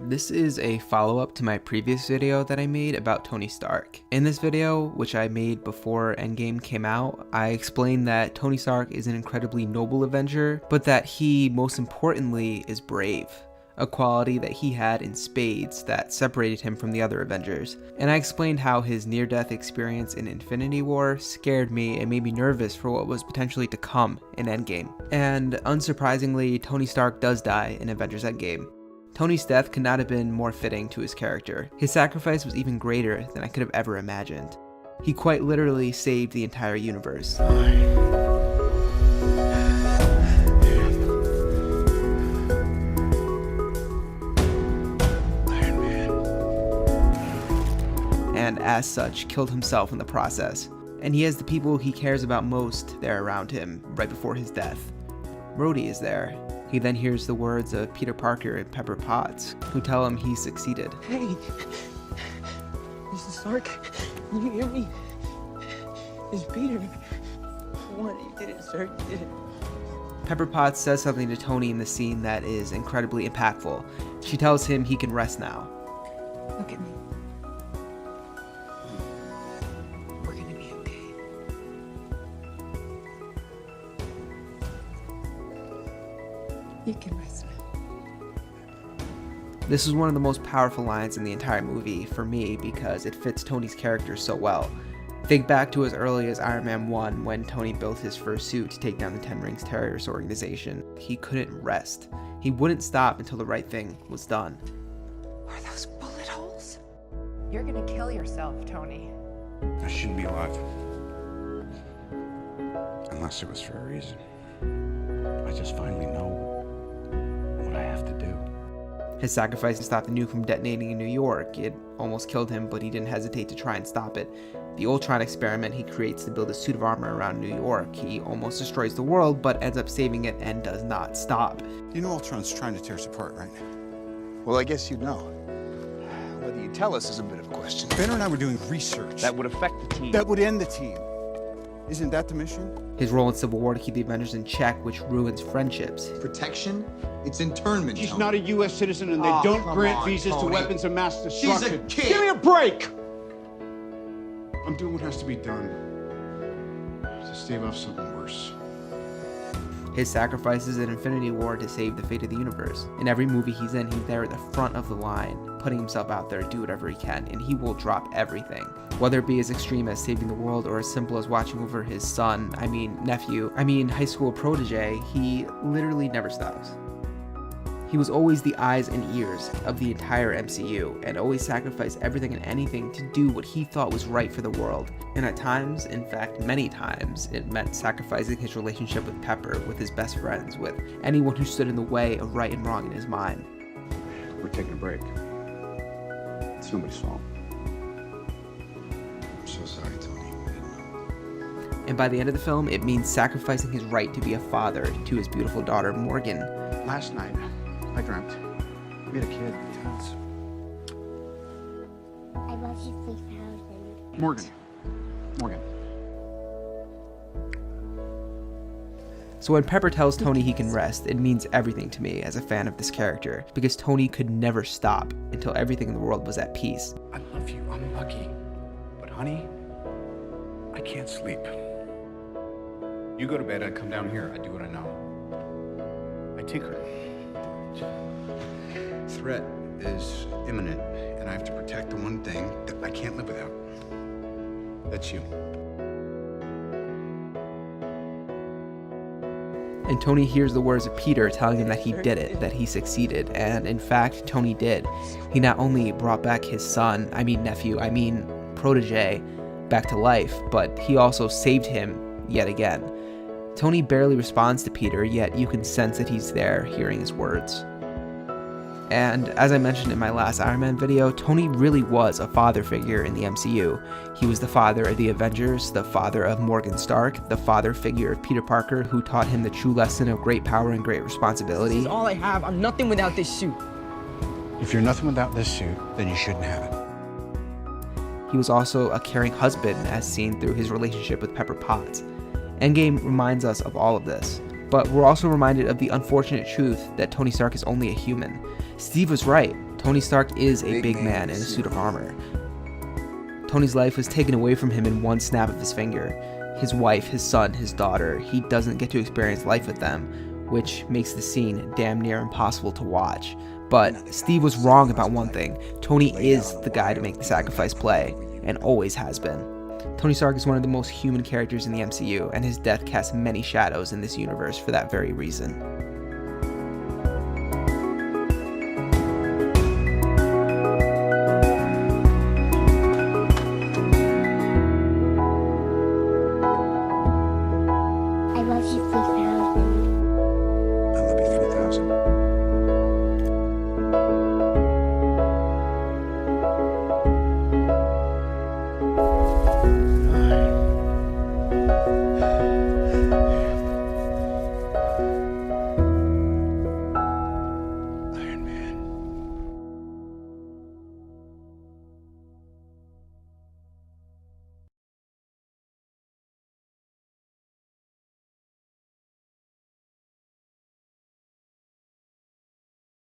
This is a follow-up to my previous video that I made about Tony Stark. In this video, which I made before Endgame came out, I explained that Tony Stark is an incredibly noble Avenger, but that he, most importantly, is brave. A quality that he had in spades that separated him from the other Avengers. And I explained how his near-death experience in Infinity War scared me and made me nervous for what was potentially to come in Endgame. And unsurprisingly, Tony Stark does die in Avengers Endgame. Tony's death could not have been more fitting to his character. His sacrifice was even greater than I could have ever imagined. He quite literally saved the entire universe. And as such, killed himself in the process. And he has the people he cares about most there around him right before his death. Rhodey is there. He then hears the words of Peter Parker and Pepper Potts, who tell him he succeeded. Hey, Mr. Stark, can you hear me? It's Peter. What? You did it, sir. You did it. Pepper Potts says something to Tony in the scene that is incredibly impactful. She tells him he can rest now. Look at me. We're gonna be okay. You can rest now. This is one of the most powerful lines in the entire movie for me because it fits Tony's character so well. Think back to as early as Iron Man 1 when Tony built his first suit to take down the Ten Rings terrorist organization. He couldn't rest. He wouldn't stop until the right thing was done. Are those bullet holes? You're gonna kill yourself, Tony. I shouldn't be alive. Unless it was for a reason. I just finally know what I have to do. His sacrifice to stop the nuke from detonating in New York. It almost killed him, but he didn't hesitate to try and stop it. The Ultron experiment he creates to build a suit of armor around New York. He almost destroys the world, but ends up saving it and does not stop. You know Ultron's trying to tear us apart, right? Well, I guess you'd know. Whether you tell us is a bit of a question. Banner and I were doing research. That would affect the team. That would end the team. Isn't that the mission? His role in Civil War to keep the Avengers in check, which ruins friendships. Protection? It's internment. She's Tony. not a U.S. citizen, and they Oh, don't come grant on, visas to Tony. weapons of mass destruction. She's a kid. Give me a break! I'm doing what has to be done to stave off something worse. His sacrifices in Infinity War to save the fate of the universe. In every movie he's in, he's there at the front of the line, putting himself out there to do whatever he can, and he will drop everything. Whether it be as extreme as saving the world or as simple as watching over his high school protege, he literally never stops. He was always the eyes and ears of the entire MCU, and always sacrificed everything and anything to do what he thought was right for the world. And at times, in fact many times, it meant sacrificing his relationship with Pepper, with his best friends, with anyone who stood in the way of right and wrong in his mind. We're taking a break. It's nobody's fault. I'm so sorry, Tony. I didn't know. And by the end of the film, it means sacrificing his right to be a father to his beautiful daughter, Morgan. Last night, I dreamt we had a kid. I love you 3,000. Morgan. So when Pepper tells Tony he can rest, it means everything to me as a fan of this character, because Tony could never stop until everything in the world was at peace. I love you. I'm lucky. But honey, I can't sleep. You go to bed, I come down here. I do what I know. I tinker. Threat is imminent, and I have to protect the one thing that I can't live without. That's you. And Tony hears the words of Peter telling him that he did it, that he succeeded, and in fact, Tony did. He not only brought back his protege, back to life, but he also saved him yet again. Tony barely responds to Peter, yet you can sense that he's there hearing his words. And as I mentioned in my last Iron Man video, Tony really was a father figure in the MCU. He was the father of the Avengers, the father of Morgan Stark, the father figure of Peter Parker, who taught him the true lesson of great power and great responsibility. This is all I have. I'm nothing without this suit. If you're nothing without this suit, then you shouldn't have it. He was also a caring husband, as seen through his relationship with Pepper Potts. Endgame reminds us of all of this, but we're also reminded of the unfortunate truth that Tony Stark is only a human. Steve was right. Tony Stark is a big man in a suit of armor. Tony's life was taken away from him in one snap of his finger. His wife, his son, his daughter, he doesn't get to experience life with them, which makes the scene damn near impossible to watch. But Steve was wrong about one thing. Tony is the guy to make the sacrifice play, and always has been. Tony Stark is one of the most human characters in the MCU, and his death casts many shadows in this universe for that very reason.